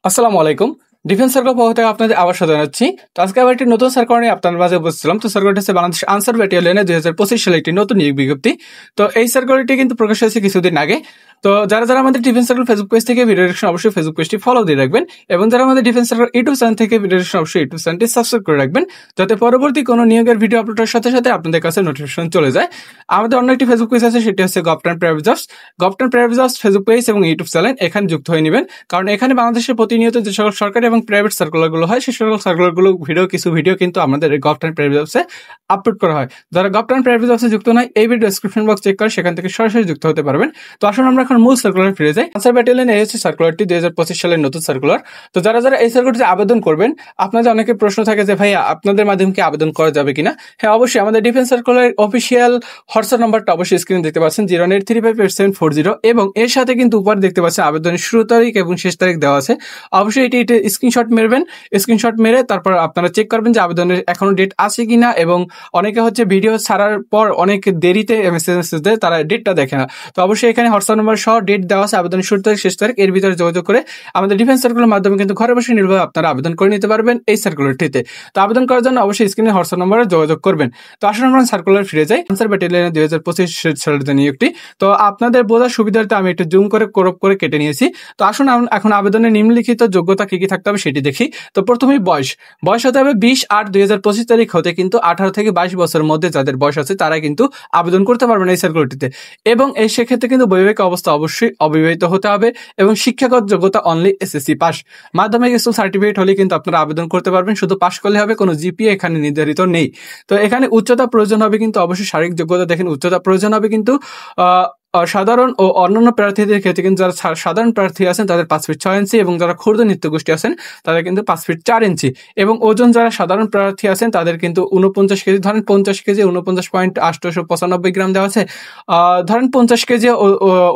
আসসালামু আলাইকুম। Defence circle পক্ষ থেকে আপনাদের আবার সাথে জানাচ্ছি। তো আজকে আবার একটি নতুন সার্কেল নিয়ে আপনার মাঝে উপস্থিত হলাম। তো সার্কেলটি হচ্ছে বাংলাদেশ আনসার ব্যাটালিয়নে 2025 সালে একটি নতুন নিয়োগ বিজ্ঞপ্তি। তো এই সার্কেলটি কিন্তু প্রকাশ হয়েছে কিছুদিন আগে। তো যারা যারা আমাদের ডিফেন্স সার্কেল ফেসবুক পেজ থেকে ভিডিও ডিসক্রিপশন অবশ্যই ফেসবুক পেজটি ফলো দিয়ে রাখবেন, এবং যারা আমাদের ডিফেন্স সার্কেল ইউটিউব চ্যানেল থেকে ভিডিও ডিসক্রিপশন অবশ্যই ইউটিউব চ্যানেলটি সাবস্ক্রাইব করে রাখবেন, যাতে পরবর্তী কোনো নিয়োগের ভিডিও আপলোডের সাথে সাথে আপনাদের কাছে নোটিফিকেশন চলে যায়। আমাদের অন্য একটি ফেসবুক পেজ আছে, সেটি হচ্ছে government private jobs. Government private jobs Facebook page এবং ইউটিউব চ্যানেল এখানে যুক্ত হয়ে নেবেন, কারণ এখানে বাংলাদেশের প্রতিনিয়ত যে সকল সরকারি এবং প্রাইভেট সার্কুলারগুলো হয়, সেই সকল সার্কুলারগুলো কিছু ভিডিও কিন্তু আমাদের গভর্নমেন্ট প্রাইভেট জবসে আপলোড করা হয়। যারা গভর্নমেন্ট প্রাইভেট জবসে যুক্ত নয়, এই ভিডিও ডেসক্রিপশন বক্স চেক করে সেখান থেকে সরাসরি যুক্ত হতে পারবেন। তো আসুন আমরা এখন মূল সার্কুলার ফিরে যাই। আনসার ব্যাটালিয়ন এই হচ্ছে সার্কুলারটি 2025 সালের নতুন সার্কুলার। তো যারা যারা এই সার্কুলারটিতে আবেদন করবেন, আপনাদের অনেকে প্রশ্ন থাকে যে ভাই আপনাদের মাধ্যমে কি আবেদন করা যাবে কিনা। হ্যাঁ, অবশ্যই আমাদের ডিফেন্স সার্কুলার অফিসিয়াল হোয়াটসঅ্যাপ নাম্বারটা অবশ্যই স্ক্রিনে দেখতে পাচ্ছেন 083584740, এবং এর সাথে কিন্তু উপরে দেখতে পাচ্ছেন আবেদনের শুরু তারিখ এবং শেষ তারিখ দেওয়া আছে। অবশ্যই এটি স্ক্রিনশট মেরবেন। স্ক্রিনশট মেরে তারপর আপনারা চেক করবেন যে আবেদনের এখনো ডেট আছে কিনা, এবং অনেকে হচ্ছে ভিডিও ছাড়ার পর অনেক দেরিতে মেসেজ দেয়, তারা ডেটটা দেখে না। তো অবশ্যই এখানে হোয়াটসঅ্যাপ নাম্বার সহ ডেট দেওয়া আছে, আবেদনের শুরু তারিখ শেষ তারিখ, এর ভিতরে যোগাযোগ করে আমাদের ডিফেন্স সার্কুলার মাধ্যমে কিন্তু ঘরে বসে নির্ভয়ে আপনারা আবেদন করে নিতে পারবেন এই সার্কুলারটিতে। তো আবেদন করার জন্য অবশ্যই স্ক্রিনে হোয়াটসঅ্যাপ নাম্বারে যোগাযোগ করবেন। তো আসলে আমরা সার্কুলার ফিরে যাই। আনসার ব্যাটালিয়নের 2025 সালের যে নিয়োগটি, তো আপনাদের বোঝার সুবিধার্থে আমি একটু জুম করে ক্রপ করে কেটে নিয়েছি। তো আসুন এখন আবেদনের নিম্নলিখিত যোগ্যতা কি কি থাকতে হবে সেটি দেখি। তো প্রথমেই বয়স হতে হবে 20/8/2025 তারিখ হতে কিন্তু 18 থেকে 22 বছরের মধ্যে যাদের বয়স আছে তারা কিন্তু আবেদন করতে পারবেন এই সার্কুলারটিতে। এবং এই সেক্ষেত্রে কিন্তু বৈবাহিক অবস্থা অবশ্যই অবিবাহিত হতে হবে, এবং শিক্ষাগত যোগ্যতা অনলি এসএসসি পাস। মাধ্যমিক স্কুল সার্টিফিকেট হলে কিন্তু আপনারা আবেদন করতে পারবেন, শুধু পাস করলে হবে, কোনো জিপিএ এখানে নির্ধারিত নেই। তো এখানে উচ্চতা প্রয়োজন হবে, কিন্তু অবশ্যই শারীরিক যোগ্যতা দেখেন উচ্চতা প্রয়োজন হবে, কিন্তু সাধারণ ও অন্যান্য প্রার্থীদের ক্ষেত্রে কিন্তু যারা সাধারণ প্রার্থী আছেন তাদের 5 ফিট 6 ইঞ্চি, এবং যারা ক্ষুদ্র নৃত্যগোষ্ঠী আছেন তাদের কিন্তু 5 ফিট 4 ইঞ্চি, এবং ওজন যারা সাধারণ প্রার্থী আছেন তাদের কিন্তু 49 কেজি, ধরেন 50 কেজি 49.895 গ্রাম দেওয়া আছে, ধরেন 50 কেজি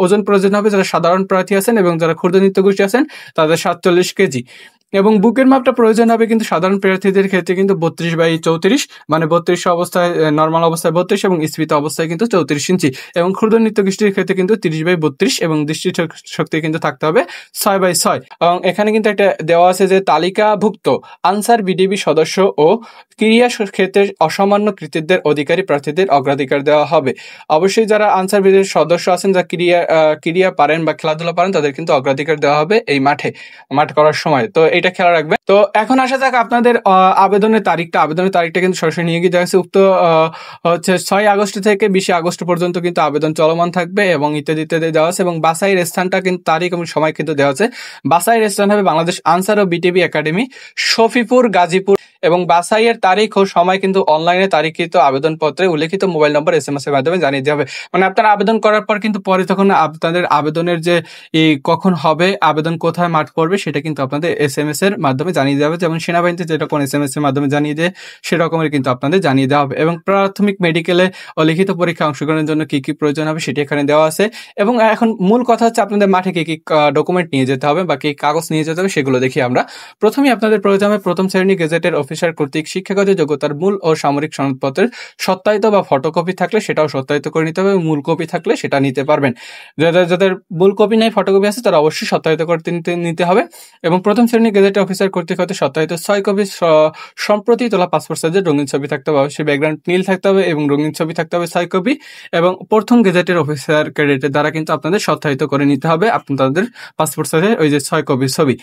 ওজন প্রয়োজন হবে যারা সাধারণ প্রার্থী আছেন, এবং যারা ক্ষুদ্র নৃত্যগোষ্ঠী আছেন তাদের 47 কেজি। এবং বুকের মাপটা প্রয়োজন হবে কিন্তু সাধারণ প্রার্থীদের ক্ষেত্রে কিন্তু 32/34, মানে 32 অবস্থায় নর্মাল অবস্থায় 32 এবং স্ফীত অবস্থায় কিন্তু 34 ইঞ্চি, এবং ক্ষুদ্র নৃত্যগোষ্ঠীর ক্ষেত্রে কিন্তু 30/32, এবং দৃষ্টি শক্তি কিন্তু থাকতে হবে 6/6। এবং এখানে কিন্তু একটা দেওয়া আছে যে তালিকাভুক্ত আনসার বিডিবি সদস্য ও ক্রীড়া ক্ষেত্রে অসামান্য কৃতিত্বের অধিকারী প্রার্থীদের অগ্রাধিকার দেওয়া হবে। অবশ্যই যারা আনসার বিডিবির সদস্য আছেন, যা ক্রীড়া পারেন বা খেলাধুলা পারেন, তাদের কিন্তু অগ্রাধিকার দেওয়া হবে এই মাঠে করার সময়। তো এটা খেয়াল রাখবেন। তো এখন আসা যাক আপনাদের আবেদনের তারিখটা কিন্তু সরাসরি নিয়ে গিয়ে যাচ্ছে উক্ত হচ্ছে 6 আগস্ট থেকে 20 আগস্ট পর্যন্ত কিন্তু আবেদন চলমান থাকবে, এবং ইত্যাদি ইত্যাদি দেওয়া আছে, এবং বাছাইয়ের স্থানটা কিন্তু তারিখ এবং সময় কিন্তু দেওয়া আছে। বাছাইয়ের স্থান হবে বাংলাদেশ আনসার ও বিটিবি একাডেমি, শফিপুর, গাজীপুর, এবং বাছাইয়ের তারিখ ও সময় কিন্তু অনলাইনে তারিখিত আবেদনপত্রে উল্লেখিত মোবাইল নম্বর SMS এর মাধ্যমে জানিয়ে দেওয়া হবে। মানে আপনারা আবেদন করার পর কিন্তু পরে তখন আপনাদের আবেদনের যে কখন হবে, আবেদন কোথায় মাঠ পড়বে, সেটা কিন্তু আপনাদের SMS এর মাধ্যমে জানিয়ে দেওয়া হবে। যেমন সেনাবাহিনীতে যেরকম SMS এর মাধ্যমে জানিয়ে দেয়, সেরকমের কিন্তু আপনাদের জানিয়ে দেওয়া হবে। এবং প্রাথমিক মেডিকেলে ও লিখিত পরীক্ষা অংশগ্রহণের জন্য কি কি প্রয়োজন হবে সেটি এখানে দেওয়া আছে। এবং এখন মূল কথা হচ্ছে আপনাদের মাঠে কি কি ডকুমেন্ট নিয়ে যেতে হবে বা কি কাগজ নিয়ে যেতে হবে সেগুলো দেখি আমরা। প্রথমেই আপনাদের প্রয়োজন হবে প্রথম শ্রেণী গেজেটের অফিসার কর্তৃক শিক্ষাগত যোগ্যতার মূল ও সামরিক সনদপত্রের সত্যায়িত বা ফটোকপি থাকলে সেটাও সত্যায়িত করে নিতে হবে, মূল কপি থাকলে সেটা নিতে পারবেন। যাদের মূল কপি নেই, ফটোকপি আছে, তারা অবশ্যই সত্যায়িত করতে নিতে হবে। এবং প্রথম শ্রেণী গেজেট অফিসার কর্তৃক হতে সত্যায়িত 6 কপি সম্প্রতি তোলা পাসপোর্ট সাইজের রঙিন ছবি থাকতে হবে, অবশ্যই ব্যাকগ্রাউন্ড নীল থাকতে হবে, এবং রঙিন ছবি থাকতে হবে 6 কপি। এবং প্রথম গেজেটের অফিসার ক্যাডেটের দ্বারা কিন্তু আপনাদের সত্যায়িত করে নিতে হবে আপনাদের পাসপোর্ট সাইজের ওই যে 6 কপি ছবি।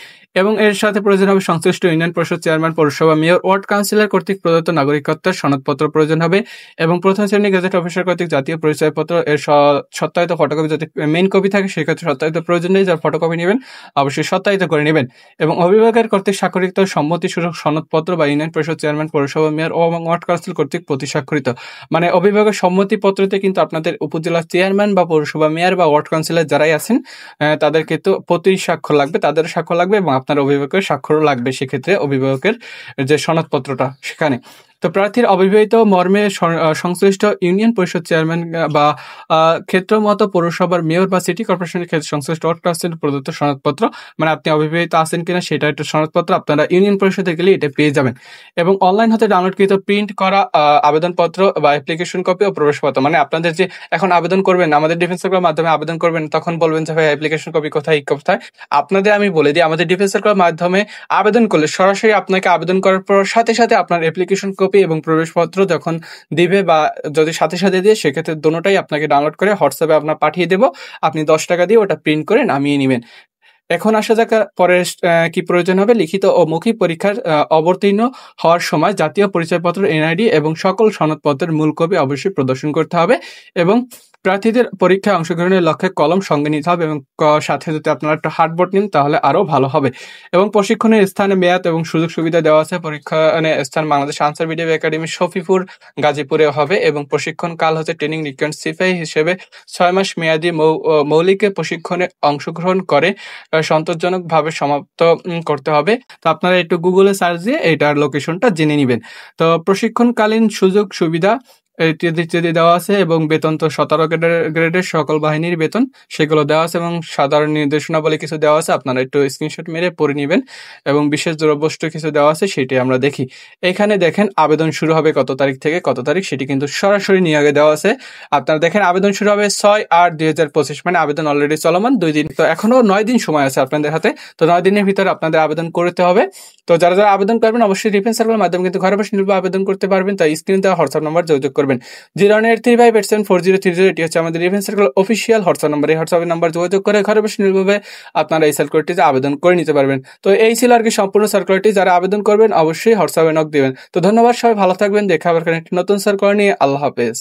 এবং এর সাথে প্রয়োজন হবে সংশ্লিষ্ট ইউনিয়ন পরিষদ চেয়ারম্যান, পৌরসভা মেয়র, ওয়ার্ড কাউন্সিলর কর্তৃক প্রদত্ত নাগরিকত্বের সনদপত্র প্রয়োজন হবে। এবং প্রথম শ্রেণী গেজেট অফিসার কর্তৃক জাতীয় পরিচয়পত্র এর সত্যায়িত ফটোকপি, যদি মেইন কপি থাকে সেক্ষেত্রে সত্যায়িত প্রয়োজন নেই, যার ফটোকপি নেবেন অবশ্যই সত্যায়িত করে নেবেন। এবং অভিভাবকের কর্তৃক স্বাক্ষরিত সম্মতিসূচক সনদপত্র বা ইউনিয়ন পরিষদ চেয়ারম্যান, পৌরসভা মেয়র ও ওয়ার্ড কাউন্সিল কর্তৃক প্রতি স্বাক্ষরিত, মানে অভিভাবকের সম্মতিপত্রতে কিন্তু আপনাদের উপজেলা চেয়ারম্যান বা পৌরসভা মেয়র বা ওয়ার্ড কাউন্সিলর যারাই আছেন তাদের কিন্তু প্রতি স্বাক্ষর লাগবে, তাদের স্বাক্ষর লাগবে, এবং আপনার অভিভাবকের স্বাক্ষরও লাগবে সেক্ষেত্রে অভিভাবকের যে সনদপত্রটা সেখানে। তো প্রার্থীর অবিবাহিত মর্মে সংশ্লিষ্ট ইউনিয়ন পরিষদ চেয়ারম্যান বা ক্ষেত্র মতো পৌরসভার মেয়র বা সিটি কর্পোরেশনের ক্ষেত্রে সংশ্লিষ্ট ওয়ার্ড কাউন্সিল প্রদত্ত সনদপত্র, মানে আপনি অবিবাহিত আছেন কিনা সেটা একটা সনদপত্র আপনারা ইউনিয়ন পরিষদে গেলে এটা পেয়ে যাবেন। এবং অনলাইন হতে ডাউনলোডকৃত প্রিন্ট করা আবেদনপত্র বা অ্যাপ্লিকেশন কপি ও প্রবেশপত্র, মানে আপনাদের যে এখন আবেদন করবেন আমাদের ডিফেন্স সার্কেলের মাধ্যমে আবেদন করবেন, তখন বলবেন যে ভাই অ্যাপ্লিকেশন কপি কোথায় কোথায়, আপনাদের আমি বলে দিই আমাদের ডিফেন্স সার্কেলের মাধ্যমে আবেদন করলে সরাসরি আপনাকে আবেদন করার পর সাথে সাথে আপনার অ্যাপ্লিকেশন কপি এবং প্রবেশপত্র যখন দিবে বা যদি সাথে সাথে দিয়ে সেক্ষেত্রে দোনোটাই আপনাকে ডাউনলোড করে হোয়াটসঅ্যাপে আপনার পাঠিয়ে দেবো, আপনি 10 টাকা দিয়ে ওটা প্রিন্ট করে নামিয়ে নেবেন। এখন আসা যাক পরে কি প্রয়োজন হবে, লিখিত ও মৌখিক পরীক্ষার অবতীর্ণ হওয়ার সময় জাতীয় পরিচয়পত্র, এনআইডি এবং সকল সনদপত্রের মূল কপি অবশ্যই প্রদর্শন করতে হবে এবং প্রার্থীদের পরীক্ষায় অংশগ্রহণের লক্ষ্যে কলম সঙ্গে নিতে হবে এবং সাথে যদি আপনারা একটা হার্ডবোর্ড নিন তাহলে আরও ভালো হবে। এবং প্রশিক্ষণের স্থানে মেয়াদ এবং সুযোগ সুবিধা দেওয়া আছে। পরীক্ষণের স্থান বাংলাদেশ আনসার ভিডিও একাডেমি, শফিপুর, গাজীপুরে হবে এবং প্রশিক্ষণ কাল হচ্ছে ট্রেনিং রিকোয়ার্ড সিপাহী হিসেবে 6 মাস মেয়াদী মৌলিক প্রশিক্ষণে অংশগ্রহণ করে সন্তোষজনকভাবে সমাপ্ত করতে হবে। তো আপনারা একটু গুগলে সার্চ দিয়ে এইটার লোকেশনটা জেনে নেবেন। তো প্রশিক্ষণকালীন সুযোগ সুবিধা ইত্যাদি দেওয়া আছে এবং বেতন তো 17 গ্রেডের সকল বাহিনীর বেতন সেগুলো দেওয়া আছে এবং সাধারণ নির্দেশনাবলী কিছু দেওয়া আছে, আপনারা একটু স্ক্রিনশট মেরে পড়ে নেবেন এবং বিশেষ দ্রব্যবস্তু কিছু দেওয়া আছে সেটি আমরা দেখি। এখানে দেখেন আবেদন শুরু হবে কত তারিখ থেকে কত তারিখ, সেটি কিন্তু সরাসরি নিয়োগে দেওয়া আছে। আপনারা দেখেন আবেদন শুরু হবে 6/8/2025, মানে আবেদন অলরেডি চলমান 2 দিন, তো এখনো 9 দিন সময় আছে আপনাদের হাতে। তো 9 দিনের ভিতরে আপনাদের আবেদন করতে হবে। তো যারা যারা আবেদন করবেন অবশ্যই ডিফেন্স সার্কেলের মাধ্যমে কিন্তু ঘরে বসে নির্ভর আবেদন করতে পারবেন। তাই স্ক্রিন দেওয়া হোয়াটসঅ্যাপ নাম্বার যোগাযোগ করবেন 09835874030। এটি হচ্ছে আমাদের defence circle official WhatsApp number. এই হোয়াটসঅ্যাপ নাম্বার যোগাযোগ করে ঘরে বসে নির্ভরভাবে আপনারা এই সার্কুলারটিতে আবেদন করে নিতে পারবেন। তো এই ছিল আর কি সম্পূর্ণ সার্কুলারটি। যারা আবেদন করবেন অবশ্যই হোয়াটসঅ্যাপে নক দিবেন। তো ধন্যবাদ, সবাই ভালো থাকবেন। দেখা আবার একটি নতুন সার্কুলার নিয়ে। আল্লাহ হাফেজ।